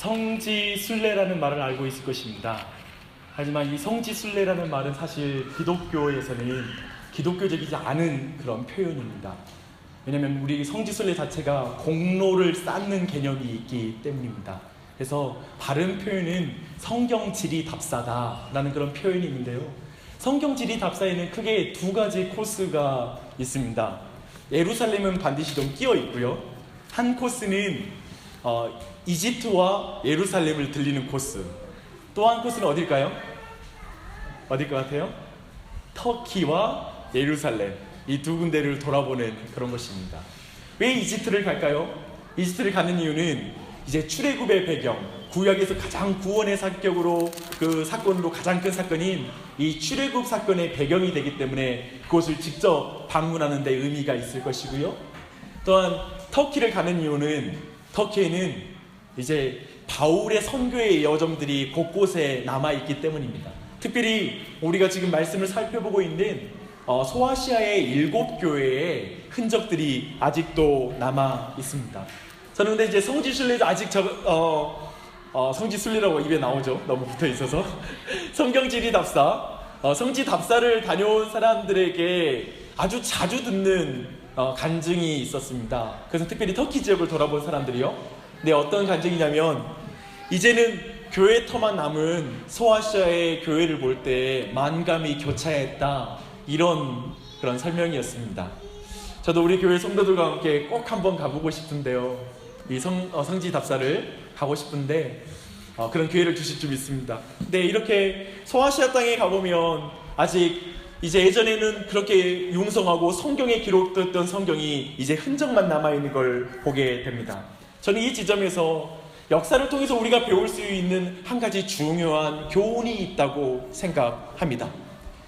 성지순례라는 말을 알고 있을 것입니다. 하지만 이 성지순례라는 말은 사실 기독교에서는 기독교적이지 않은 그런 표현입니다. 왜냐하면 우리 성지순례 자체가 공로를 쌓는 개념이 있기 때문입니다. 그래서 바른 표현은 성경지리답사다라는 그런 표현이 있는데요. 성경지리답사에는 크게 두 가지 코스가 있습니다. 예루살렘은 반드시 좀 끼어 있고요. 한 코스는 이집트와 예루살렘을 들리는 코스. 또 한 코스는 어딜까요? 어딜 것 같아요? 터키와 예루살렘, 이 두 군데를 돌아보는 그런 것입니다. 왜 이집트를 갈까요? 이집트를 가는 이유는 이제 출애굽의 배경, 구약에서 가장 구원의 사격으로 그 사건으로 가장 큰 사건인 이 출애굽 사건의 배경이 되기 때문에 그곳을 직접 방문하는 데 의미가 있을 것이고요. 또한 터키를 가는 이유는 터키에는 이제 바울의 선교의 여정들이 곳곳에 남아있기 때문입니다. 특별히 우리가 지금 말씀을 살펴보고 있는 소아시아의 7교회의 흔적들이 아직도 남아 있습니다. 저는 근데 이제 성지순례도 아직 성지순례라고 입에 나오죠. 너무 붙어 있어서. 성경지리답사, 성지답사를 다녀온 사람들에게 아주 자주 듣는 간증이 있었습니다. 그래서 특별히 터키 지역을 돌아본 사람들이요. 네, 어떤 간증이냐면 이제는 교회 터만 남은 소아시아의 교회를 볼 때 만감이 교차했다, 이런 그런 설명이었습니다. 저도 우리 교회 성도들과 함께 꼭 한번 가보고 싶은데요. 이 성지답사를 가고 싶은데 그런 기회를 주실 줄 믿습니다. 근데 이렇게 소아시아 땅에 가보면 아직 이제 예전에는 그렇게 융성하고 성경에 기록됐던 성경이 이제 흔적만 남아있는 걸 보게 됩니다. 저는 이 지점에서 역사를 통해서 우리가 배울 수 있는 한 가지 중요한 교훈이 있다고 생각합니다.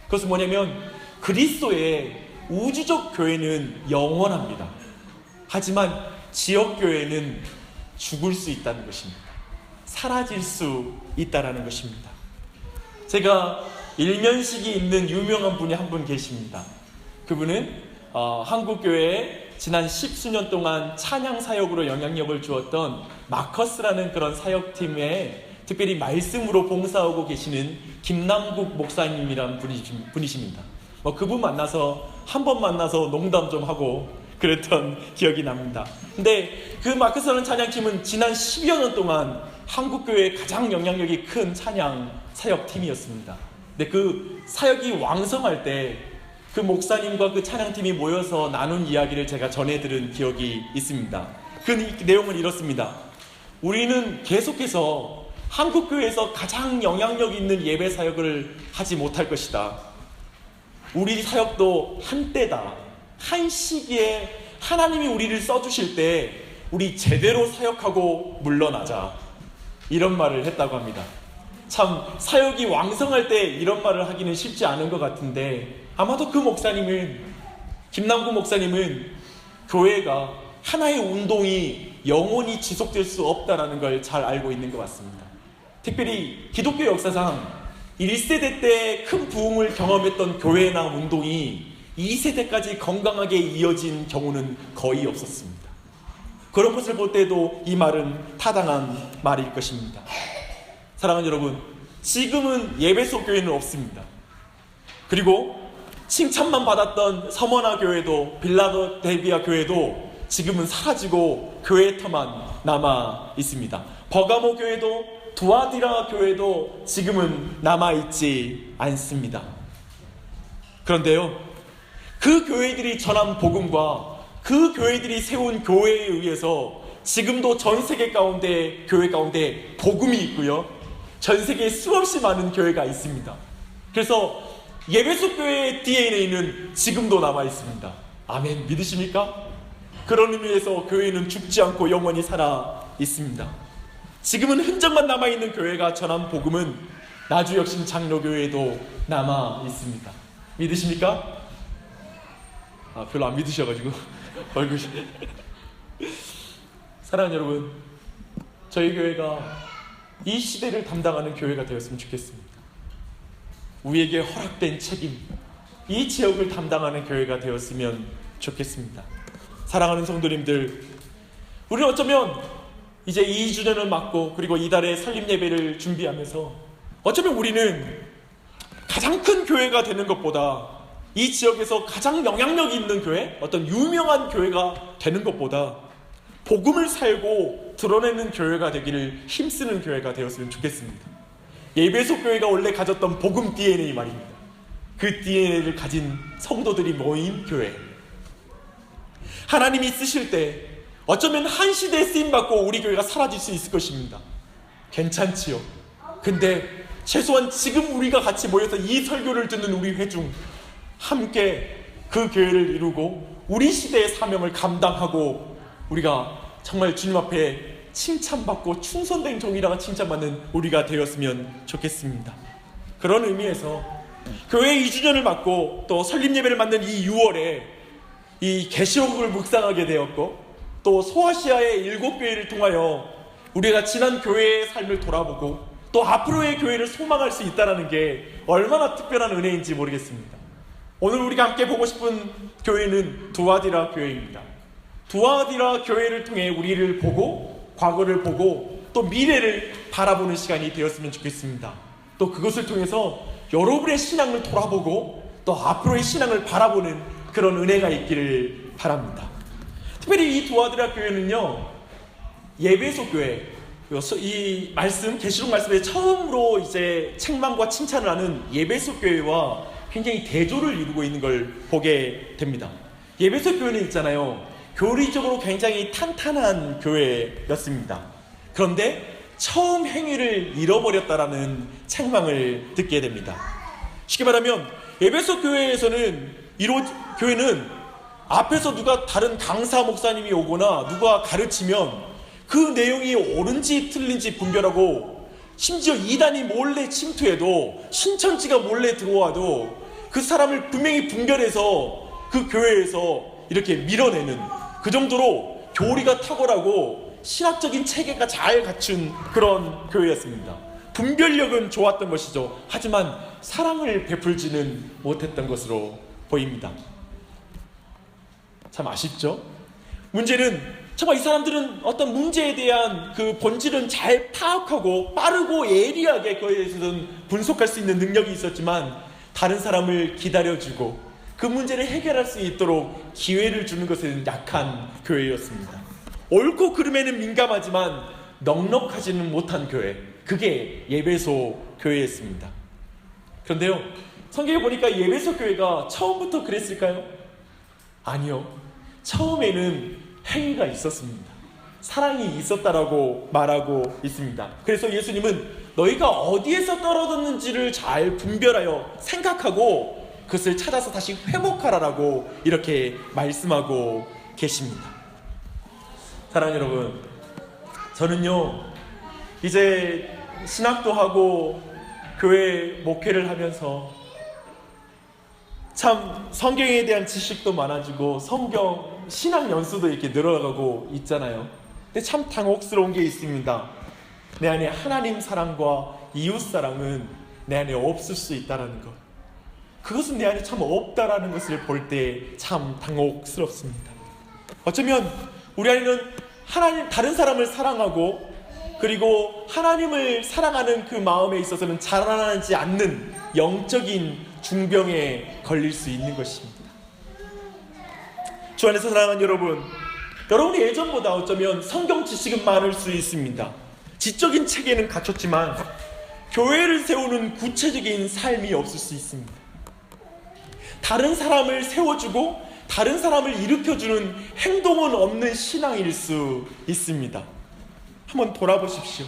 그것은 뭐냐면 그리스도의 우주적 교회는 영원합니다. 하지만 지역교회는 죽을 수 있다는 것입니다. 사라질 수 있다는 것입니다. 제가 일면식이 있는 유명한 분이 한 분 계십니다. 그분은 한국교회에 지난 10수년 동안 찬양 사역으로 영향력을 주었던 마커스라는 그런 사역팀에 특별히 말씀으로 봉사하고 계시는 김남국 목사님이라는 분이십니다. 그분 만나서 한 번 만나서 농담 좀 하고 그랬던 기억이 납니다. 근데 그 마커스라는 찬양팀은 지난 10여 년 동안 한국교회의 가장 영향력이 큰 찬양 사역팀이었습니다. 근데 그 사역이 왕성할 때 그 목사님과 그 찬양팀이 모여서 나눈 이야기를 제가 전해들은 기억이 있습니다. 그 내용은 이렇습니다. 우리는 계속해서 한국교회에서 가장 영향력 있는 예배 사역을 하지 못할 것이다. 우리 사역도 한때다. 한 시기에 하나님이 우리를 써주실 때 우리 제대로 사역하고 물러나자, 이런 말을 했다고 합니다. 참 사역이 왕성할 때 이런 말을 하기는 쉽지 않은 것 같은데 아마도 그 목사님은, 김남구 목사님은 교회가 하나의 운동이 영원히 지속될 수 없다는 걸 잘 알고 있는 것 같습니다. 특별히 기독교 역사상 1세대 때 큰 부흥을 경험했던 교회나 운동이 2세대까지 건강하게 이어진 경우는 거의 없었습니다. 그런 것을 볼 때도 이 말은 타당한 말일 것입니다. 사랑하는 여러분, 지금은 예배소 교회는 없습니다. 그리고 칭찬만 받았던 서머나 교회도, 빌라델비아 교회도 지금은 사라지고 교회 터만 남아 있습니다. 버가모 교회도, 두아디라 교회도 지금은 남아있지 않습니다. 그런데요, 그 교회들이 전한 복음과 그 교회들이 세운 교회에 의해서 지금도 전 세계 가운데, 교회 가운데 복음이 있고요, 전 세계에 수없이 많은 교회가 있습니다. 그래서 예배소 교회의 DNA는 지금도 남아 있습니다. 아멘, 믿으십니까? 그런 의미에서 교회는 죽지 않고 영원히 살아 있습니다. 지금은 흔적만 남아있는 교회가 전한 복음은 나주혁신 장로교회에도 남아 있습니다. 믿으십니까? 별로 안 믿으셔가지고 얼굴이. 사랑하는 여러분, 저희 교회가 이 시대를 담당하는 교회가 되었으면 좋겠습니다. 우리에게 허락된 책임, 이 지역을 담당하는 교회가 되었으면 좋겠습니다. 사랑하는 성도님들, 우리는 어쩌면 이제 2주년을 맞고 그리고 이달의 설립 예배를 준비하면서 어쩌면 우리는 가장 큰 교회가 되는 것보다 이 지역에서 가장 영향력 있는 교회, 어떤 유명한 교회가 되는 것보다 복음을 살고 드러내는 교회가 되기를 힘쓰는 교회가 되었으면 좋겠습니다. 예배소 교회가 원래 가졌던 복음 DNA 말입니다. 그 DNA를 가진 성도들이 모인 교회. 하나님이 쓰실 때 어쩌면 한 시대에 쓰임받고 우리 교회가 사라질 수 있을 것입니다. 괜찮지요. 근데 최소한 지금 우리가 같이 모여서 이 설교를 듣는 우리 회중 함께 그 교회를 이루고 우리 시대의 사명을 감당하고 우리가 정말 주님 앞에 칭찬받고 충성된 종이라고 칭찬받는 우리가 되었으면 좋겠습니다. 그런 의미에서 교회 2주년을 맞고 또 설립 예배를 맞는 이 6월에 이 계시록을 묵상하게 되었고 또 소아시아의 7교회를 통하여 우리가 지난 교회의 삶을 돌아보고 또 앞으로의 교회를 소망할 수 있다는 게 얼마나 특별한 은혜인지 모르겠습니다. 오늘 우리가 함께 보고 싶은 교회는 두아디라 교회입니다. 두아디라 교회를 통해 우리를 보고 과거를 보고 또 미래를 바라보는 시간이 되었으면 좋겠습니다. 또 그것을 통해서 여러분의 신앙을 돌아보고 또 앞으로의 신앙을 바라보는 그런 은혜가 있기를 바랍니다. 특별히 이 두아디라 교회는요, 예배소 교회, 이 말씀, 계시록 말씀에 처음으로 이제 책망과 칭찬을 하는 예배소 교회와 굉장히 대조를 이루고 있는 걸 보게 됩니다. 예배소 교회는 있잖아요, 교리적으로 굉장히 탄탄한 교회였습니다. 그런데 처음 행위를 잃어버렸다라는 책망을 듣게 됩니다. 쉽게 말하면 에베소 교회에서는 교회는 앞에서 누가 다른 강사 목사님이 오거나 누가 가르치면 그 내용이 옳은지 틀린지 분별하고 심지어 이단이 몰래 침투해도 신천지가 몰래 들어와도 그 사람을 분명히 분별해서 그 교회에서 이렇게 밀어내는 그 정도로 교리가 탁월하고 신학적인 체계가 잘 갖춘 그런 교회였습니다. 분별력은 좋았던 것이죠. 하지만 사랑을 베풀지는 못했던 것으로 보입니다. 참 아쉽죠? 문제는 정말 이 사람들은 어떤 문제에 대한 그 본질은 잘 파악하고 빠르고 예리하게 그에 대해서는 분석할 수 있는 능력이 있었지만 다른 사람을 기다려주고 그 문제를 해결할 수 있도록 기회를 주는 것은 약한 교회였습니다. 옳고 그름에는 민감하지만 넉넉하지는 못한 교회, 그게 예배소 교회였습니다. 그런데요, 성경에 보니까 예배소 교회가 처음부터 그랬을까요? 아니요. 처음에는 행위가 있었습니다. 사랑이 있었다라고 말하고 있습니다. 그래서 예수님은 너희가 어디에서 떨어졌는지를 잘 분별하여 생각하고 그것을 찾아서 다시 회복하라라고 이렇게 말씀하고 계십니다. 사랑하는 여러분, 저는요 이제 신학도 하고 교회 목회를 하면서 참 성경에 대한 지식도 많아지고 성경 신학 연수도 이렇게 늘어가고 있잖아요. 근데 참 당혹스러운 게 있습니다. 내 안에 하나님 사랑과 이웃 사랑은 내 안에 없을 수 있다는 것, 그것은 내 안에 참 없다라는 것을 볼 때 참 당혹스럽습니다. 어쩌면 우리 안에는 하나님, 다른 사람을 사랑하고 그리고 하나님을 사랑하는 그 마음에 있어서는 자라나지 않는 영적인 중병에 걸릴 수 있는 것입니다. 주 안에서 사랑하는 여러분, 여러분이 예전보다 어쩌면 성경 지식은 많을 수 있습니다. 지적인 체계는 갖췄지만 교회를 세우는 구체적인 삶이 없을 수 있습니다. 다른 사람을 세워주고 다른 사람을 일으켜주는 행동은 없는 신앙일 수 있습니다. 한번 돌아보십시오.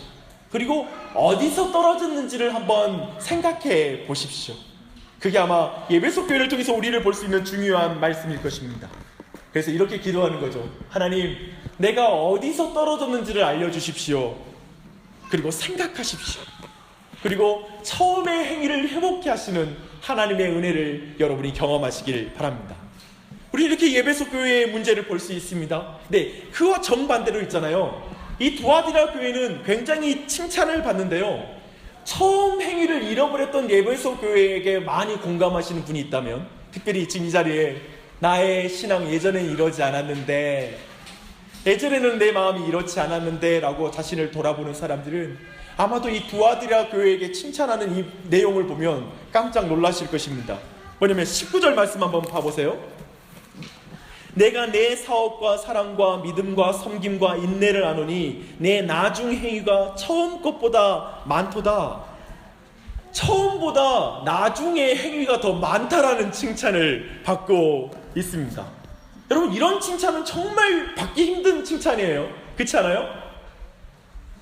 그리고 어디서 떨어졌는지를 한번 생각해 보십시오. 그게 아마 예배소 교회를 통해서 우리를 볼 수 있는 중요한 말씀일 것입니다. 그래서 이렇게 기도하는 거죠. 하나님, 내가 어디서 떨어졌는지를 알려주십시오. 그리고 생각하십시오. 그리고 처음의 행위를 회복케 하시는 하나님의 은혜를 여러분이 경험하시길 바랍니다. 우리 이렇게 예배소 교회의 문제를 볼 수 있습니다. 네, 그와 정반대로 있잖아요. 이 두아디라 교회는 굉장히 칭찬을 받는데요, 처음 행위를 잃어버렸던 예배소 교회에게 많이 공감하시는 분이 있다면, 특별히 지금 이 자리에 나의 신앙 예전엔 이러지 않았는데 예전에는 내 마음이 이렇지 않았는데 라고 자신을 돌아보는 사람들은 아마도 이 두아디라 교회에게 칭찬하는 이 내용을 보면 깜짝 놀라실 것입니다. 뭐냐면 19절 말씀 한번 봐보세요. 내가 내 사업과 사랑과 믿음과 섬김과 인내를 아노니 내 나중 행위가 처음 것보다 많도다. 처음보다 나중의 행위가 더 많다라는 칭찬을 받고 있습니다. 여러분, 이런 칭찬은 정말 받기 힘든 칭찬이에요. 그렇지 않아요?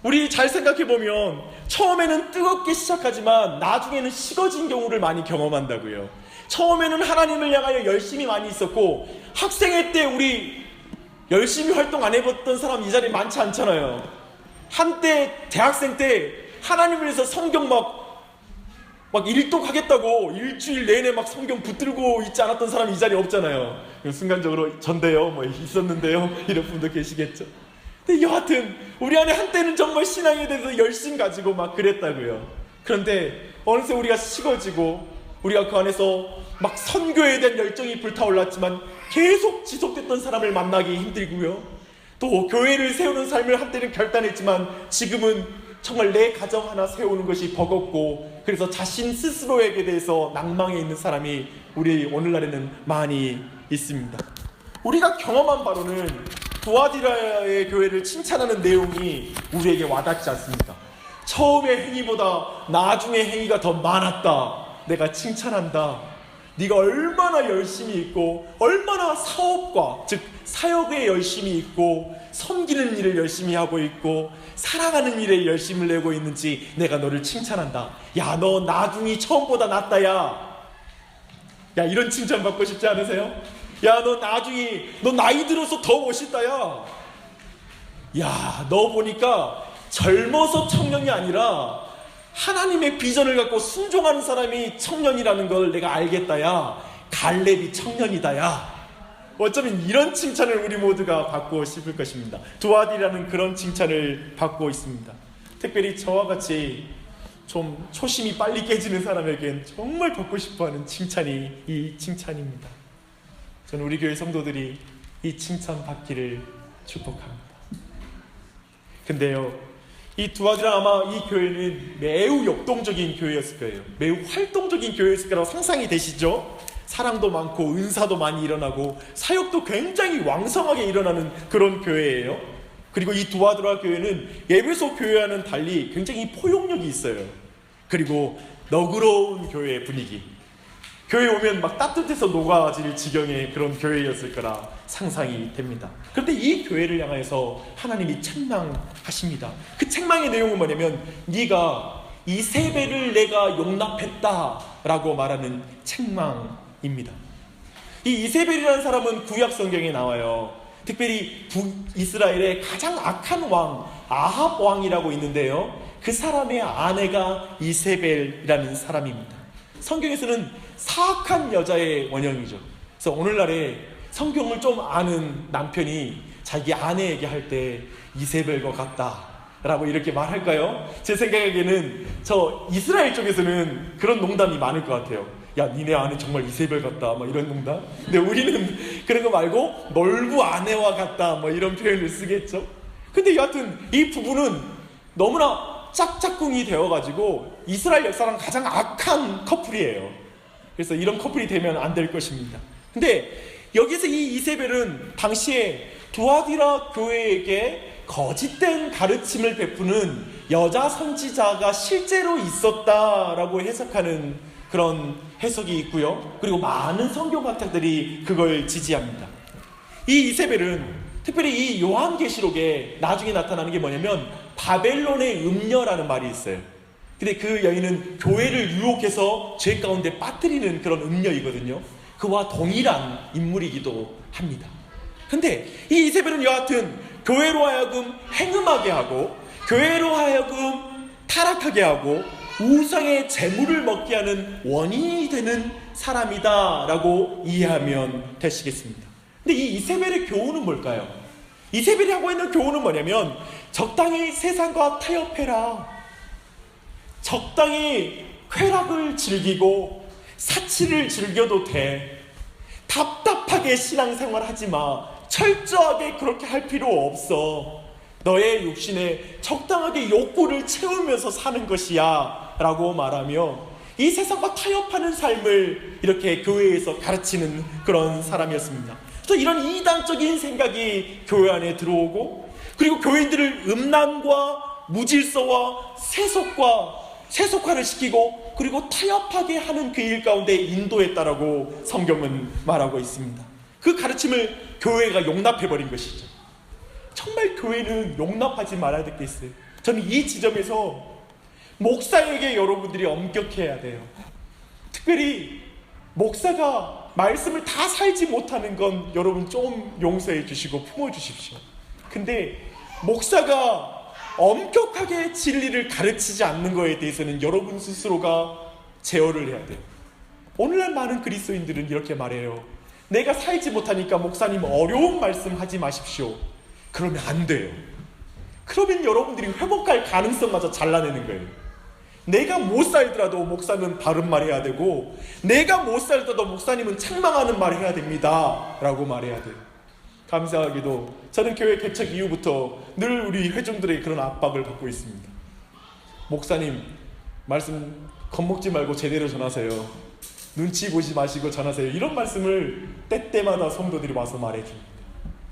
우리 잘 생각해보면 처음에는 뜨겁게 시작하지만 나중에는 식어진 경우를 많이 경험한다고요. 처음에는 하나님을 향하여 열심히 많이 있었고 학생회 때 우리 열심히 활동 안 해봤던 사람 이 자리에 많지 않잖아요. 한때 대학생 때 하나님을 위해서 성경 막 일독하겠다고 일주일 내내 막 성경 붙들고 있지 않았던 사람이 이 자리에 없잖아요. 순간적으로 전데요 뭐 있었는데요 이런 분도 계시겠죠. 근데 여하튼 우리 안에 한때는 정말 신앙에 대해서 열심 가지고 막 그랬다고요. 그런데 어느새 우리가 식어지고 우리가 그 안에서 막 선교에 대한 열정이 불타올랐지만 계속 지속됐던 사람을 만나기 힘들고요. 또 교회를 세우는 삶을 한때는 결단했지만 지금은 정말 내 가정 하나 세우는 것이 버겁고 그래서 자신 스스로에게 대해서 낭망해 있는 사람이 우리 오늘날에는 많이 있습니다. 우리가 경험한 바로는 두아디라의 교회를 칭찬하는 내용이 우리에게 와닿지 않습니다. 처음의 행위보다 나중의 행위가 더 많았다. 내가 칭찬한다. 네가 얼마나 열심히 있고 얼마나 사업과 즉 사역에 열심히 있고 섬기는 일을 열심히 하고 있고 사랑하는 일에 열심을 내고 있는지 내가 너를 칭찬한다. 야, 너 나중이 처음보다 낫다. 야 이런 칭찬 받고 싶지 않으세요? 야, 너 나중이 너 나이 들어서 더 멋있다. 야, 너 보니까 젊어서 청년이 아니라 하나님의 비전을 갖고 순종하는 사람이 청년이라는 걸 내가 알겠다. 야, 갈렙이 청년이다. 야, 어쩌면 이런 칭찬을 우리 모두가 받고 싶을 것입니다. 두아디라는 그런 칭찬을 받고 있습니다. 특별히 저와 같이 좀 초심이 빨리 깨지는 사람에겐 정말 받고 싶어하는 칭찬이 이 칭찬입니다. 저는 우리 교회 성도들이 이 칭찬 받기를 축복합니다. 근데요, 이 두아디라 아마 이 교회는 매우 역동적인 교회였을 거예요. 매우 활동적인 교회였을 거라고 상상이 되시죠? 사랑도 많고 은사도 많이 일어나고 사역도 굉장히 왕성하게 일어나는 그런 교회예요. 그리고 이 두아디라 교회는 에베소 교회와는 달리 굉장히 포용력이 있어요. 그리고 너그러운 교회 분위기, 교회 오면 막 따뜻해서 녹아질 지경의 그런 교회였을 거라 상상이 됩니다. 그런데 이 교회를 향해서 하나님이 책망하십니다. 그 책망의 내용은 뭐냐면 네가 이세벨을 내가 용납했다 라고 말하는 책망입니다. 이 이세벨이라는 사람은 구약 성경에 나와요. 특별히 북이스라엘의 가장 악한 왕 아합 왕이라고 있는데요, 그 사람의 아내가 이세벨이라는 사람입니다. 성경에서는 사악한 여자의 원형이죠. 그래서 오늘날에 성경을 좀 아는 남편이 자기 아내에게 할 때 이세벨과 같다 라고 이렇게 말할까요? 제 생각에는 저 이스라엘 쪽에서는 그런 농담이 많을 것 같아요. 야, 니네 아내 정말 이세벨 같다 뭐 이런 농담. 근데 우리는 그런 거 말고 놀부 아내와 같다 뭐 이런 표현을 쓰겠죠. 근데 여하튼 이 부부는 너무나 짝짝꿍이 되어가지고 이스라엘 역사상 가장 악한 커플이에요. 그래서 이런 커플이 되면 안 될 것입니다. 근데 여기서 이 이세벨은 당시에 두아디라 교회에게 거짓된 가르침을 베푸는 여자 선지자가 실제로 있었다라고 해석하는 그런 해석이 있고요. 그리고 많은 성경학자들이 그걸 지지합니다. 이 이세벨은 특별히 이 요한계시록에 나중에 나타나는 게 뭐냐면 바벨론의 음녀라는 말이 있어요. 근데 그 여인은 교회를 유혹해서 죄 가운데 빠뜨리는 그런 음녀이거든요. 그와 동일한 인물이기도 합니다. 근데 이 이세벨은 여하튼 교회로 하여금 행음하게 하고 교회로 하여금 타락하게 하고 우상의 재물을 먹게 하는 원인이 되는 사람이다 라고 이해하면 되시겠습니다. 근데 이 이세벨의 교훈은 뭘까요? 이세벨이 하고 있는 교훈은 뭐냐면 적당히 세상과 타협해라. 적당히 쾌락을 즐기고 사치를 즐겨도 돼. 답답하게 신앙생활 하지 마. 철저하게 그렇게 할 필요 없어. 너의 육신에 적당하게 욕구를 채우면서 사는 것이야 라고 말하며 이 세상과 타협하는 삶을 이렇게 교회에서 가르치는 그런 사람이었습니다. 그래서 이런 이단적인 생각이 교회 안에 들어오고, 그리고 교인들을 음란과 무질서와 세속화를 시키고, 그리고 타협하게 하는 그 일 가운데 인도했다라고 성경은 말하고 있습니다. 그 가르침을 교회가 용납해버린 것이죠. 정말 교회는 용납하지 말아야 될 게 있어요. 저는 이 지점에서 목사에게 여러분들이 엄격해야 돼요. 특별히 목사가 말씀을 다 살지 못하는 건 여러분 좀 용서해 주시고 품어주십시오. 근데 목사가 엄격하게 진리를 가르치지 않는 거에 대해서는 여러분 스스로가 제어를 해야 돼요. 오늘날 많은 그리스도인들은 이렇게 말해요. 내가 살지 못하니까 목사님 어려운 말씀 하지 마십시오. 그러면 안 돼요. 그러면 여러분들이 회복할 가능성마저 잘라내는 거예요. 내가 못 살더라도 목사는 바른 말 해야 되고, 내가 못 살더라도 목사님은 책망하는 말 해야 됩니다 라고 말해야 돼요. 감사하게도 저는 교회 개척 이후부터 늘 우리 회중들에게 그런 압박을 받고 있습니다. 목사님, 말씀 겁먹지 말고 제대로 전하세요. 눈치 보지 마시고 전하세요. 이런 말씀을 때때마다 성도들이 와서 말해줍니다.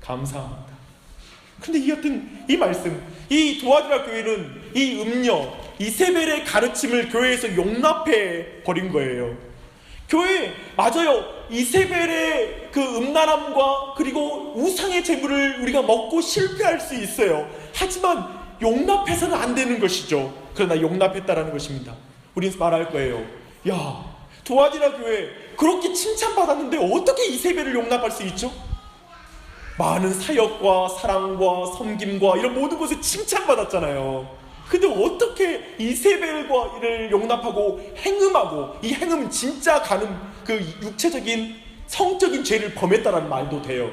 감사합니다. 근데 이 같은 이 말씀, 이 도아디라 교회는 이 음녀 이세벨의 가르침을 교회에서 용납해 버린 거예요. 교회, 맞아요. 이세벨의 그 음란함과 그리고 우상의 재물을 우리가 먹고 실패할 수 있어요. 하지만 용납해서는 안 되는 것이죠. 그러나 용납했다라는 것입니다. 우리는 말할 거예요. 야, 도아디라 교회 그렇게 칭찬받았는데 어떻게 이세벨을 용납할 수 있죠? 많은 사역과 사랑과 섬김과 이런 모든 것에 칭찬받았잖아요. 근데 어떻게 이세벨과를 용납하고 행음하고, 이 행음은 진짜 가는 그 육체적인 성적인 죄를 범했다라는 말도 돼요.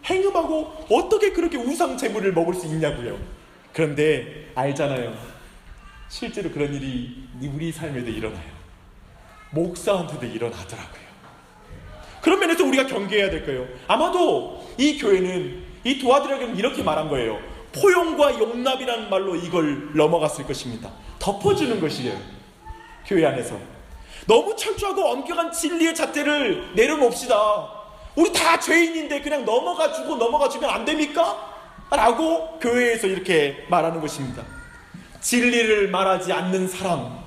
행음하고 어떻게 그렇게 우상 제물을 먹을 수 있냐고요. 그런데 알잖아요. 실제로 그런 일이 우리 삶에도 일어나요. 목사한테도 일어나더라고요. 그런 면에서 우리가 경계해야 될 거예요. 아마도 이 교회는, 이 도아디라 교회는 이렇게 말한 거예요. 포용과 용납이라는 말로 이걸 넘어갔을 것입니다. 덮어주는 것이에요. 교회 안에서 너무 철저하고 엄격한 진리의 잣대를 내려놓읍시다. 우리 다 죄인인데 그냥 넘어가주면 안 됩니까? 라고 교회에서 이렇게 말하는 것입니다. 진리를 말하지 않는 사람,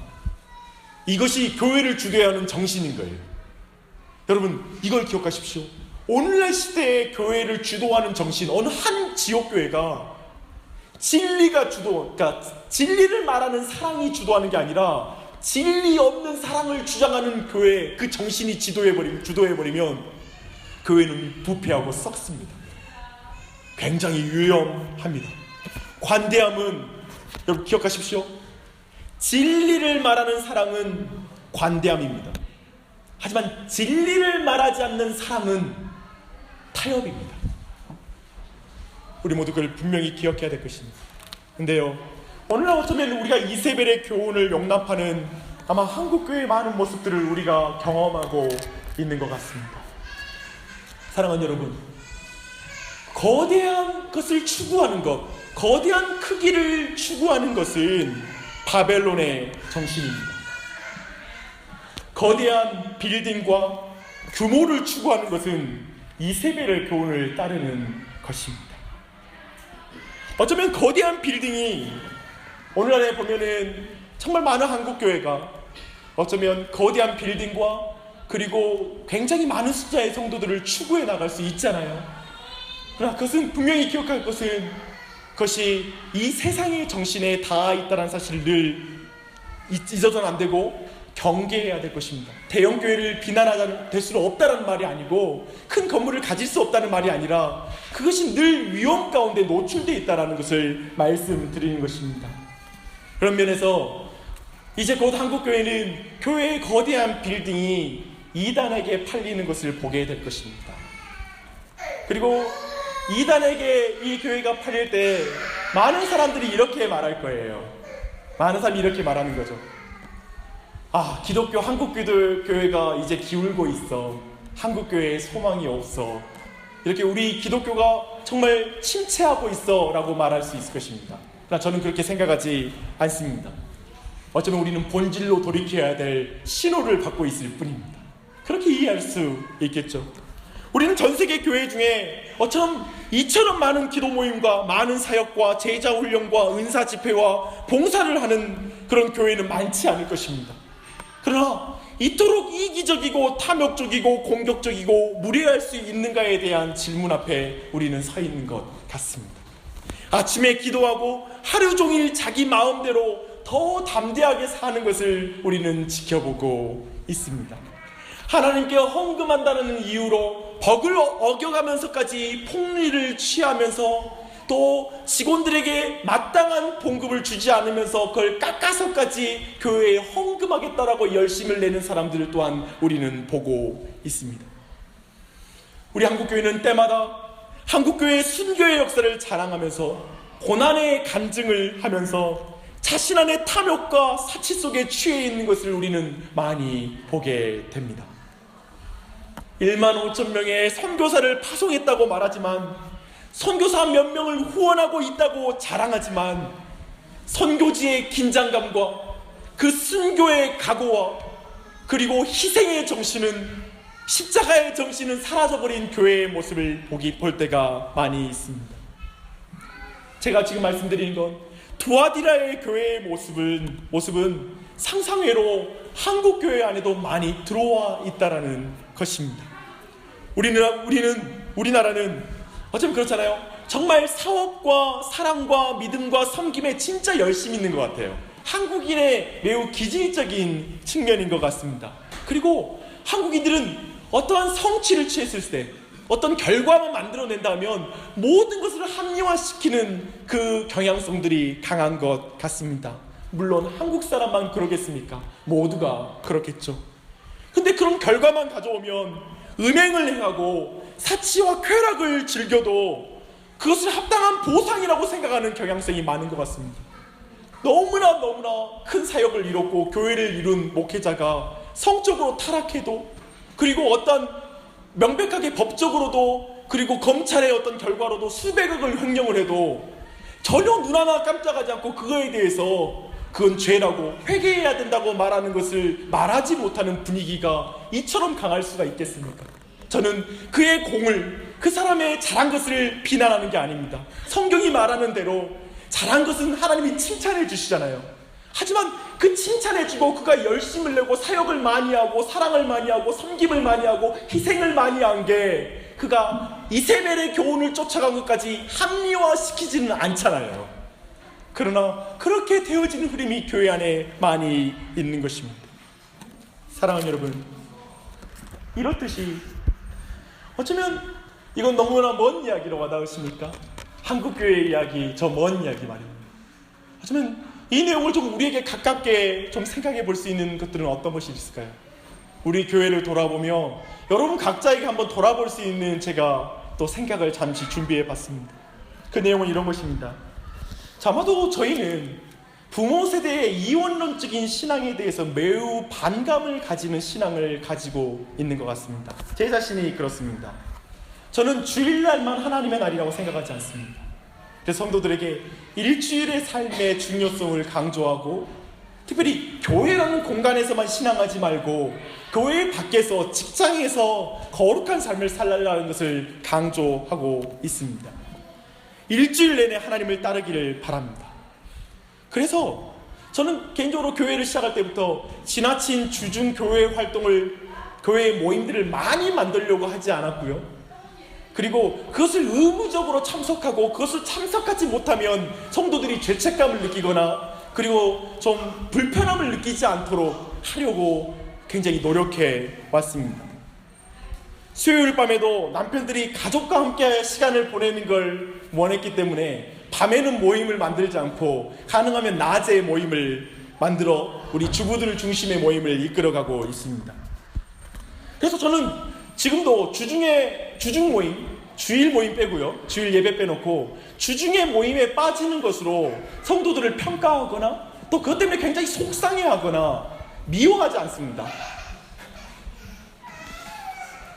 이것이 교회를 주도하는 정신인 거예요. 여러분, 이걸 기억하십시오. 오늘날 시대의 교회를 주도하는 정신, 어느 한 지역교회가 그러니까 진리를 말하는 사랑이 주도하는 게 아니라 진리 없는 사랑을 주장하는 교회, 그 정신이 주도해버리면 교회는 부패하고 썩습니다. 굉장히 위험합니다. 관대함은, 여러분 기억하십시오. 진리를 말하는 사랑은 관대함입니다. 하지만 진리를 말하지 않는 사랑은 타협입니다. 우리 모두 그걸 분명히 기억해야 될 것입니다. 근데요, 오늘날 어쩌면 우리가 이세벨의 교훈을 용납하는 아마 한국교회의 많은 모습들을 우리가 경험하고 있는 것 같습니다. 사랑하는 여러분, 거대한 것을 추구하는 것, 거대한 크기를 추구하는 것은 바벨론의 정신입니다. 거대한 빌딩과 규모를 추구하는 것은 이세벨의 교훈을 따르는 것입니다. 어쩌면 거대한 빌딩이, 오늘날에 보면은 정말 많은 한국교회가 어쩌면 거대한 빌딩과 그리고 굉장히 많은 숫자의 성도들을 추구해 나갈 수 있잖아요. 그러나 그것은 분명히 기억할 것은, 그것이 이 세상의 정신에 닿아 있다는 사실을 늘 잊어서는 안 되고 경계해야 될 것입니다. 대형교회를 될 수는 없다는 말이 아니고, 큰 건물을 가질 수 없다는 말이 아니라 그것이 늘 위험 가운데 노출되어 있다는 것을 말씀드리는 것입니다. 그런 면에서 이제 곧 한국교회는 교회의 거대한 빌딩이 이단에게 팔리는 것을 보게 될 것입니다. 그리고 이단에게 이 교회가 팔릴 때 많은 사람들이 이렇게 말할 거예요. 많은 사람이 이렇게 말하는 거죠. 아, 기독교 한국교회가 이제 기울고 있어. 한국교회에 소망이 없어. 이렇게 우리 기독교가 정말 침체하고 있어 라고 말할 수 있을 것입니다. 그러나 저는 그렇게 생각하지 않습니다. 어쩌면 우리는 본질로 돌이켜야 될 신호를 받고 있을 뿐입니다. 그렇게 이해할 수 있겠죠. 우리는 전 세계 교회 중에 어처럼 이처럼 많은 기도 모임과 많은 사역과 제자 훈련과 은사 집회와 봉사를 하는 그런 교회는 많지 않을 것입니다. 그러나 이토록 이기적이고 탐욕적이고 공격적이고 무례할 수 있는가에 대한 질문 앞에 우리는 서 있는 것 같습니다. 아침에 기도하고 하루 종일 자기 마음대로 더 담대하게 사는 것을 우리는 지켜보고 있습니다. 하나님께 헌금한다는 이유로 법을 어겨가면서까지 폭리를 취하면서 또 직원들에게 마땅한 봉급을 주지 않으면서 그걸 깎아서까지 교회에 헌금하겠다라고 열심을 내는 사람들을 또한 우리는 보고 있습니다. 우리 한국교회는 때마다 한국교회의 순교의 역사를 자랑하면서 고난의 간증을 하면서 자신 안의 탐욕과 사치 속에 취해 있는 것을 우리는 많이 보게 됩니다. 1만 5천 명의 선교사를 파송했다고 말하지만, 선교사 몇 명을 후원하고 있다고 자랑하지만, 선교지의 긴장감과 그 순교의 각오와 그리고 희생의 정신은, 십자가의 정신은 사라져버린 교회의 모습을 볼 때가 많이 있습니다. 제가 지금 말씀드리는 건 두아디라의 교회의 모습은 상상외로 한국 교회 안에도 많이 들어와 있다라는 것입니다. 우리나라는 어쩌면 그렇잖아요. 정말 사업과 사랑과 믿음과 섬김에 진짜 열심히 있는 것 같아요. 한국인의 매우 기질적인 측면인 것 같습니다. 그리고 한국인들은 어떠한 성취를 취했을 때, 어떤 결과만 만들어낸다면 모든 것을 합리화시키는 그 경향성들이 강한 것 같습니다. 물론 한국 사람만 그러겠습니까? 모두가 그렇겠죠. 근데 그런 결과만 가져오면 음행을 행하고 사치와 쾌락을 즐겨도 그것을 합당한 보상이라고 생각하는 경향성이 많은 것 같습니다. 너무나 큰 사역을 이뤘고 교회를 이룬 목회자가 성적으로 타락해도, 그리고 어떤 명백하게 법적으로도, 그리고 검찰의 어떤 결과로도 수백억을 횡령을 해도 전혀 눈 하나 깜짝하지 않고 그거에 대해서 그건 죄라고 회개해야 된다고 말하는 것을 말하지 못하는 분위기가 이처럼 강할 수가 있겠습니까? 저는 그의 공을, 그 사람의 잘한 것을 비난하는 게 아닙니다. 성경이 말하는 대로 잘한 것은 하나님이 칭찬해 주시잖아요. 하지만 그 칭찬해주고 그가 열심을 내고 사역을 많이 하고 사랑을 많이 하고 섬김을 많이 하고 희생을 많이 한 게 그가 이세벨의 교훈을 쫓아간 것까지 합리화시키지는 않잖아요. 그러나 그렇게 되어지는 흐름이 교회 안에 많이 있는 것입니다. 사랑하는 여러분, 이렇듯이 어쩌면 이건 너무나 먼 이야기로 와닿으십니까? 한국교회의 이야기, 저 먼 이야기 말입니다. 어쩌면 이 내용을 좀 우리에게 가깝게 좀 생각해 볼 수 있는 것들은 어떤 것이 있을까요? 우리 교회를 돌아보며 여러분 각자에게 한번 돌아볼 수 있는 제가 또 생각을 잠시 준비해 봤습니다. 그 내용은 이런 것입니다. 아마도 저희는 부모 세대의 이원론적인 신앙에 대해서 매우 반감을 가지는 신앙을 가지고 있는 것 같습니다. 제 자신이 그렇습니다. 저는 주일날만 하나님의 날이라고 생각하지 않습니다. 그래서 성도들에게 일주일의 삶의 중요성을 강조하고, 특별히 교회라는 공간에서만 신앙하지 말고 교회 밖에서, 직장에서 거룩한 삶을 살라는 것을 강조하고 있습니다. 일주일 내내 하나님을 따르기를 바랍니다. 그래서 저는 개인적으로 교회를 시작할 때부터 지나친 주중 교회 활동을, 교회 모임들을 많이 만들려고 하지 않았고요. 그리고 그것을 의무적으로 참석하고 그것을 참석하지 못하면 성도들이 죄책감을 느끼거나 그리고 좀 불편함을 느끼지 않도록 하려고 굉장히 노력해 왔습니다. 수요일 밤에도 남편들이 가족과 함께 시간을 보내는 걸 원했기 때문에 밤에는 모임을 만들지 않고 가능하면 낮에 모임을 만들어 우리 주부들 중심의 모임을 이끌어가고 있습니다. 그래서 저는 지금도 주중 모임, 주일 모임 빼고요, 주일 예배 빼놓고 주중의 모임에 빠지는 것으로 성도들을 평가하거나 또 그것 때문에 굉장히 속상해하거나 미워하지 않습니다.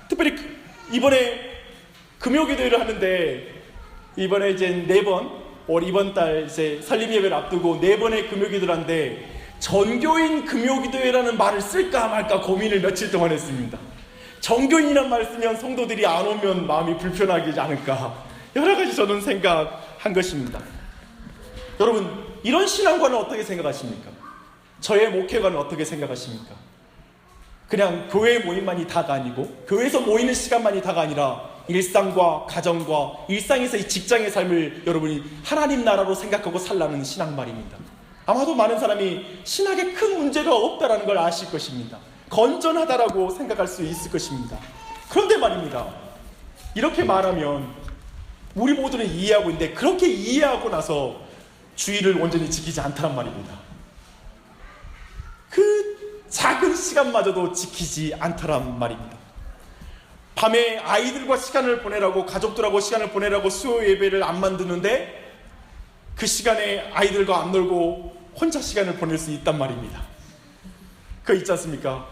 특별히 이번에 금요기도회를 하는데 이번에 이제 4번, 이번 달 이제 설립 예배를 앞두고 4번의 금요기도를 하는데 전교인 금요기도회라는 말을 쓸까 말까 고민을 며칠 동안 했습니다. 전교인이란 말 쓰면 성도들이 안 오면 마음이 불편하지 않을까, 여러 가지 저는 생각한 것입니다. 여러분, 이런 신앙관은 어떻게 생각하십니까? 저의 목회관은 어떻게 생각하십니까? 그냥 교회 모임만이 다가 아니고 교회에서 모이는 시간만이 다가 아니라 일상과 가정과 일상에서 이 직장의 삶을 여러분이 하나님 나라로 생각하고 살라는 신앙 말입니다. 아마도 많은 사람이 신학에 큰 문제가 없다라는 걸 아실 것입니다. 건전하다라고 생각할 수 있을 것입니다. 그런데 말입니다, 이렇게 말하면 우리 모두는 이해하고 있는데 그렇게 이해하고 나서 주의를 온전히 지키지 않다란 말입니다. 그 작은 시간마저도 지키지 않다란 말입니다. 밤에 아이들과 시간을 보내라고, 가족들하고 시간을 보내라고 수요 예배를 안 만드는데 그 시간에 아이들과 안 놀고 혼자 시간을 보낼 수 있단 말입니다. 그거 있지 않습니까?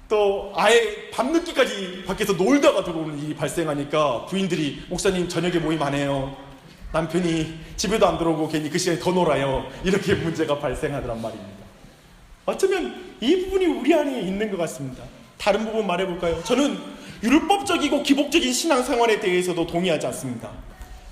또 아예 밤늦게까지 밖에서 놀다가 들어오는 일이 발생하니까 부인들이 목사님 저녁에 모임 안 해요, 남편이 집에도 안 들어오고 괜히 그 시간에 더 놀아요, 이렇게 문제가 발생하더란 말입니다. 어쩌면 이 부분이 우리 안에 있는 것 같습니다. 다른 부분 말해볼까요? 저는 율법적이고 기복적인 신앙생활에 대해서도 동의하지 않습니다.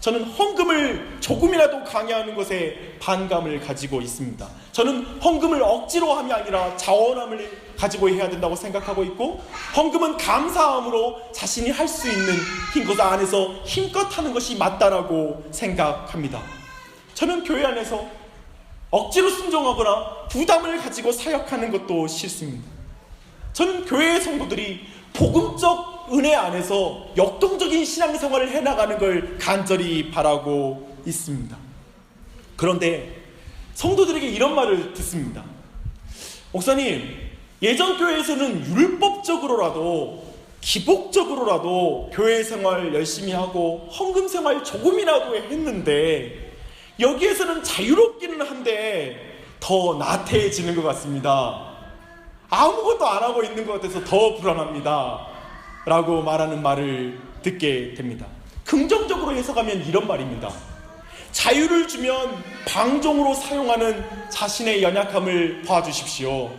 저는 헌금을 조금이라도 강요하는 것에 반감을 가지고 있습니다. 저는 헌금을 억지로 함이 아니라 자원함을 가지고 해야 된다고 생각하고 있고, 헌금은 감사함으로 자신이 할 수 있는 것 안에서 힘껏 하는 것이 맞다라고 생각합니다. 저는 교회 안에서 억지로 순종하거나 부담을 가지고 사역하는 것도 싫습니다. 저는 교회의 성도들이 복음적 은혜 안에서 역동적인 신앙생활을 해나가는 걸 간절히 바라고 있습니다. 그런데 성도들에게 이런 말을 듣습니다. 목사님, 예전 교회에서는 율법적으로라도 기복적으로라도 교회 생활 열심히 하고 헌금 생활 조금이라도 했는데 여기에서는 자유롭기는 한데 더 나태해지는 것 같습니다. 아무것도 안 하고 있는 것 같아서 더 불안합니다 라고 말하는 말을 듣게 됩니다. 긍정적으로 해석하면 이런 말입니다. 자유를 주면 방종으로 사용하는 자신의 연약함을 봐주십시오.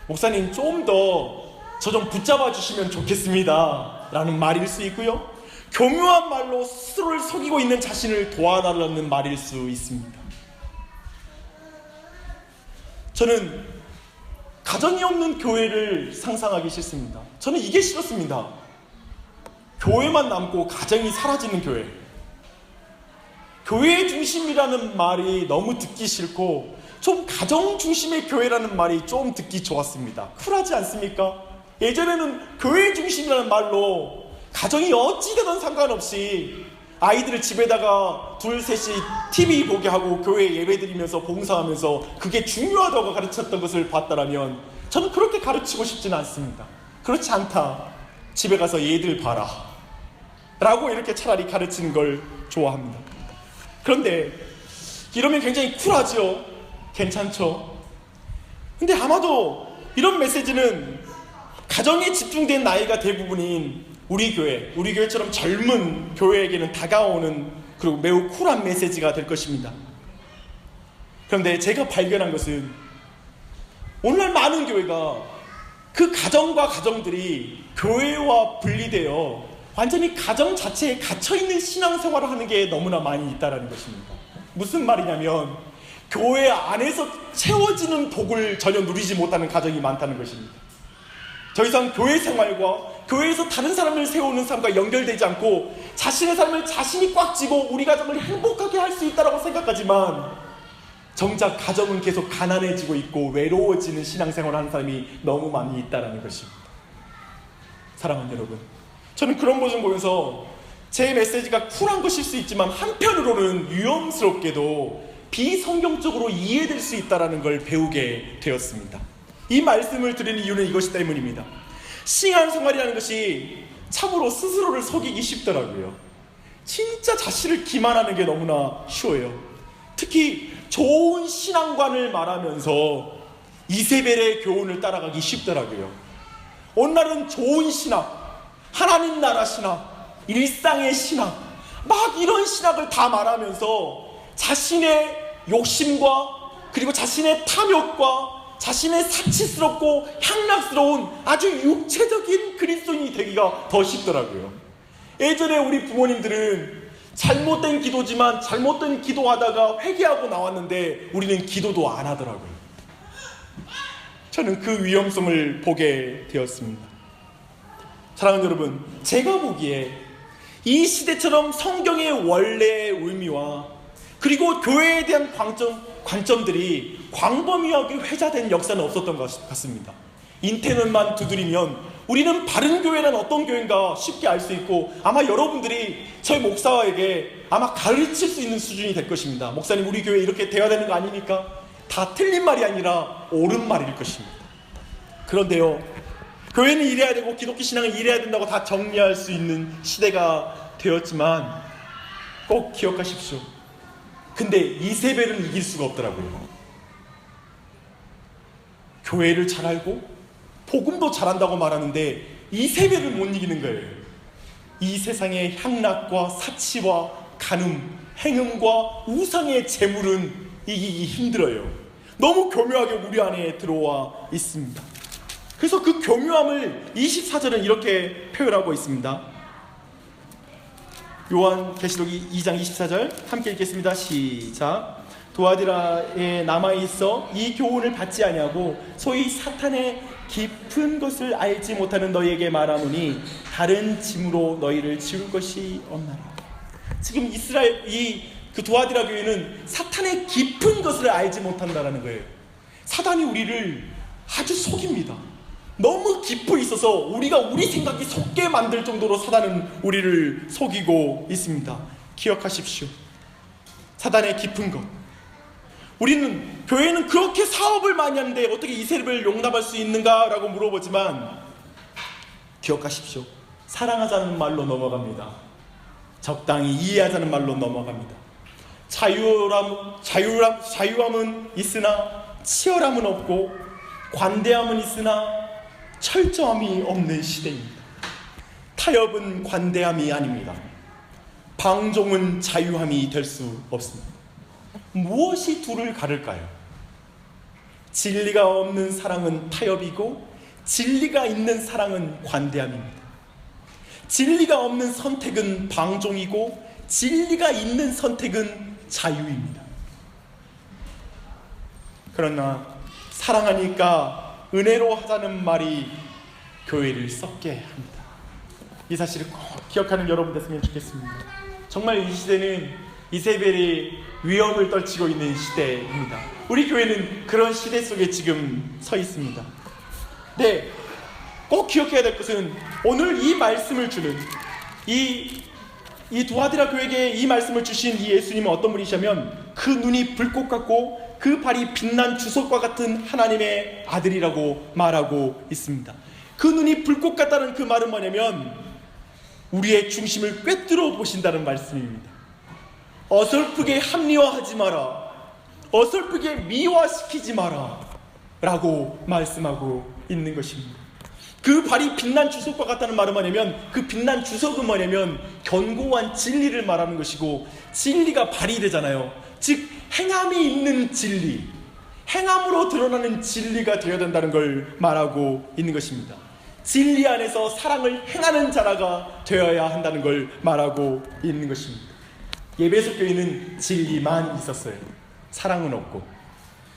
목사님, 좀 더 저 좀 붙잡아 주시면 좋겠습니다 라는 말일 수 있고요, 교묘한 말로 스스로를 속이고 있는 자신을 도와달라는 말일 수 있습니다. 저는 가정이 없는 교회를 상상하기 싫습니다. 저는 이게 싫었습니다. 교회만 남고 가정이 사라지는 교회. 교회 중심이라는 말이 너무 듣기 싫고 좀 가정 중심의 교회라는 말이 좀 듣기 좋았습니다. 쿨하지 않습니까? 예전에는 교회 중심이라는 말로 가정이 어찌되든 상관없이 아이들을 집에다가 둘 셋이 TV 보게 하고 교회 예배 드리면서 봉사하면서 그게 중요하다고 가르쳤던 것을 봤다라면 저는 그렇게 가르치고 싶지는 않습니다. 그렇지 않다, 집에 가서 얘들 봐라 라고 이렇게 차라리 가르치는 걸 좋아합니다. 그런데 이러면 굉장히 쿨하죠. 괜찮죠. 근데 아마도 이런 메시지는 가정에 집중된 나이가 대부분인 우리 교회처럼 젊은 교회에게는 다가오는 그리고 매우 쿨한 메시지가 될 것입니다. 그런데 제가 발견한 것은 오늘날 많은 교회가 그 가정과 가정들이 교회와 분리되어 완전히 가정 자체에 갇혀있는 신앙생활을 하는 게 너무나 많이 있다는 것입니다. 무슨 말이냐면 교회 안에서 채워지는 복을 전혀 누리지 못하는 가정이 많다는 것입니다. 더 이상 교회 생활과 교회에서 다른 사람을 세우는 삶과 연결되지 않고 자신의 삶을 자신이 꽉 쥐고 우리 가정을 행복하게 할 수 있다고 생각하지만 정작 가정은 계속 가난해지고 있고 외로워지는 신앙생활을 하는 사람이 너무 많이 있다는 것입니다. 사랑하는 여러분, 저는 그런 모습을 보면서 제 메시지가 쿨한 것일 수 있지만 한편으로는 위험스럽게도 비성경적으로 이해될 수 있다는 걸 배우게 되었습니다. 이 말씀을 드리는 이유는 이것이 때문입니다. 신앙생활이라는 것이 참으로 스스로를 속이기 쉽더라고요. 진짜 자신을 기만하는 게 너무나 쉬워요. 특히 좋은 신앙관을 말하면서 이세벨의 교훈을 따라가기 쉽더라고요. 오늘날은 좋은 신학, 하나님 나라 신학, 일상의 신학, 막 이런 신학을 다 말하면서 자신의 욕심과 그리고 자신의 탐욕과 자신의 사치스럽고 향락스러운 아주 육체적인 그리스도인이 되기가 더 쉽더라고요. 예전에 우리 부모님들은 잘못된 기도지만 잘못된 기도하다가 회개하고 나왔는데 우리는 기도도 안 하더라고요. 저는 그 위험성을 보게 되었습니다. 사랑하는 여러분, 제가 보기에 이 시대처럼 성경의 원래의 의미와 그리고 교회에 대한 관점들이 광범위하게 회자된 역사는 없었던 것 같습니다. 인터넷만 두드리면 우리는 바른 교회란 어떤 교회인가 쉽게 알 수 있고, 아마 여러분들이 저희 목사에게 아마 가르칠 수 있는 수준이 될 것입니다. 목사님, 우리 교회 이렇게 돼야 되는 거 아닙니까? 다 틀린 말이 아니라 옳은 말일 것입니다. 그런데요, 교회는 이래야 되고 기독교 신앙은 이래야 된다고 다 정리할 수 있는 시대가 되었지만 꼭 기억하십시오. 근데 이세벨은 이길 수가 없더라고요. 교회를 잘 알고 복음도 잘한다고 말하는데 이세벨을 못 이기는 거예요. 이 세상의 향락과 사치와 간음, 행음과 우상의 재물은 이기기 힘들어요. 너무 교묘하게 우리 안에 들어와 있습니다. 그래서 그 교묘함을 24절은 이렇게 표현하고 있습니다. 요한계시록 2장 24절 함께 읽겠습니다. 시작. 두아디라에 남아있어 이 교훈을 받지 아니하고 소위 사탄의 깊은 것을 알지 못하는 너희에게 말하노니 다른 짐으로 너희를 지울 것이 없나라. 지금 이스라엘 그 두아디라 교회는 사탄의 깊은 것을 알지 못한다라는 거예요. 사탄이 우리를 아주 속입니다. 너무 깊이 있어서 우리가 우리 생각이 속게 만들 정도로 사탄은 우리를 속이고 있습니다. 기억하십시오. 사탄의 깊은 것. 우리는 교회는 그렇게 사업을 많이 하는데 어떻게 이세벨을 용납할 수 있는가라고 물어보지만 기억하십시오. 사랑하자는 말로 넘어갑니다. 적당히 이해하자는 말로 넘어갑니다. 자유함은 있으나 치열함은 없고 관대함은 있으나 철저함이 없는 시대입니다. 타협은 관대함이 아닙니다. 방종은 자유함이 될 수 없습니다. 무엇이 둘을 가를까요? 진리가 없는 사랑은 타협이고 진리가 있는 사랑은 관대함입니다. 진리가 없는 선택은 방종이고 진리가 있는 선택은 자유입니다. 그러나 사랑하니까 은혜로 하자는 말이 교회를 썩게 합니다. 이 사실을 꼭 기억하는 여러분 됐으면 좋겠습니다. 정말 이 시대는 이세벨이 위험을 떨치고 있는 시대입니다. 우리 교회는 그런 시대 속에 지금 서 있습니다. 네, 꼭 기억해야 될 것은 오늘 이 말씀을 주는 이 두아디라 교회에게 이 말씀을 주신 이 예수님은 어떤 분이시냐면 그 눈이 불꽃 같고 그 발이 빛난 주석과 같은 하나님의 아들이라고 말하고 있습니다. 그 눈이 불꽃 같다는 그 말은 뭐냐면 우리의 중심을 꿰뚫어 보신다는 말씀입니다. 어설프게 합리화하지 마라, 어설프게 미화시키지 마라 라고 말씀하고 있는 것입니다. 그 발이 빛난 주석과 같다는 말은 뭐냐면 그 빛난 주석은 뭐냐면 견고한 진리를 말하는 것이고 진리가 발휘되잖아요. 즉 행함이 있는 진리, 행함으로 드러나는 진리가 되어야 된다는 걸 말하고 있는 것입니다. 진리 안에서 사랑을 행하는 자라가 되어야 한다는 걸 말하고 있는 것입니다. 예배소 교회는 진리만 있었어요. 사랑은 없고,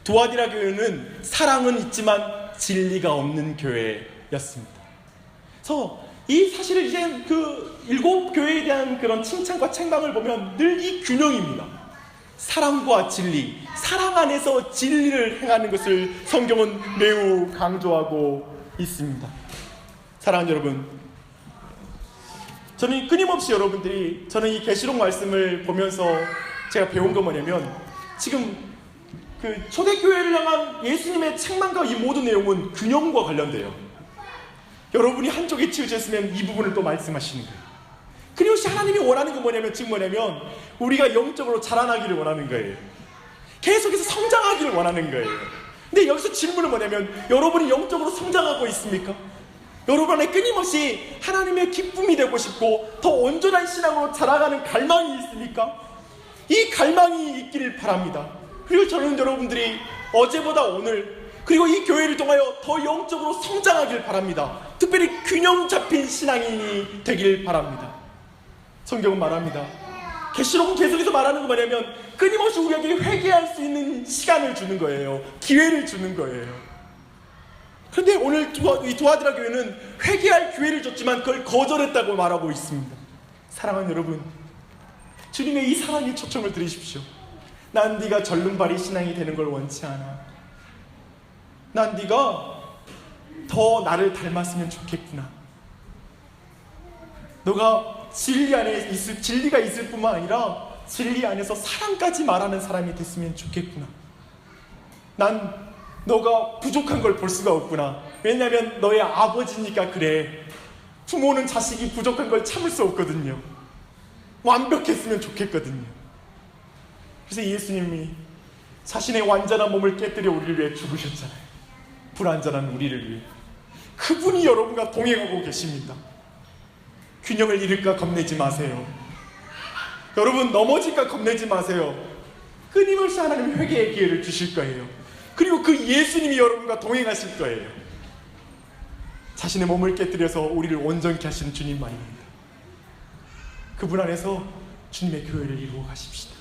두아디라 교회는 사랑은 있지만 진리가 없는 교회였습니다. 그래서 이 사실을 이제 그 일곱 교회에 대한 그런 칭찬과 책망을 보면 늘 이 균형입니다. 사랑과 진리, 사랑 안에서 진리를 행하는 것을 성경은 매우 강조하고 있습니다. 사랑하는 여러분, 저는 끊임없이 저는 이 계시록 말씀을 보면서 제가 배운 건 뭐냐면 지금 그 초대교회를 향한 예수님의 책망과 이 모든 내용은 균형과 관련돼요. 여러분이 한쪽에 치우쳤으면 이 부분을 또 말씀하시는 거예요. 끊임없이 하나님이 원하는 건 뭐냐면 지금 뭐냐면 우리가 영적으로 자라나기를 원하는 거예요. 계속해서 성장하기를 원하는 거예요. 근데 여기서 질문은 뭐냐면 여러분이 영적으로 성장하고 있습니까? 여러분 안에 끊임없이 하나님의 기쁨이 되고 싶고 더 온전한 신앙으로 자라가는 갈망이 있습니까? 이 갈망이 있기를 바랍니다. 그리고 저는 여러분들이 어제보다 오늘 그리고 이 교회를 통하여 더 영적으로 성장하길 바랍니다. 특별히 균형 잡힌 신앙인이 되길 바랍니다. 성경은 말합니다. 계시록은 계속해서 말하는 거 뭐냐면 끊임없이 우리에게 회개할 수 있는 시간을 주는 거예요. 기회를 주는 거예요. 그런데 오늘 이 두아디라 교회는 회개할 기회를 줬지만 그걸 거절했다고 말하고 있습니다. 사랑하는 여러분, 주님의 이 사랑에 초청을 드리십시오. 난 네가 절름발이 신앙이 되는 걸 원치 않아. 난 네가 더 나를 닮았으면 좋겠구나. 너가 진리가 있을 뿐만 아니라 진리 안에서 사랑까지 말하는 사람이 됐으면 좋겠구나. 난 너가 부족한 걸 볼 수가 없구나. 왜냐하면 너의 아버지니까 그래. 부모는 자식이 부족한 걸 참을 수 없거든요. 완벽했으면 좋겠거든요. 그래서 예수님이 자신의 완전한 몸을 깨뜨려 우리를 위해 죽으셨잖아요. 불완전한 우리를 위해. 그분이 여러분과 동행하고 계십니다. 균형을 잃을까 겁내지 마세요. 여러분 넘어질까 겁내지 마세요. 끊임없이 하나님이 회개의 기회를 주실 거예요. 그리고 그 예수님이 여러분과 동행하실 거예요. 자신의 몸을 깨뜨려서 우리를 온전케 하시는 주님 말입니다. 그분 안에서 주님의 교회를 이루어 가십시다.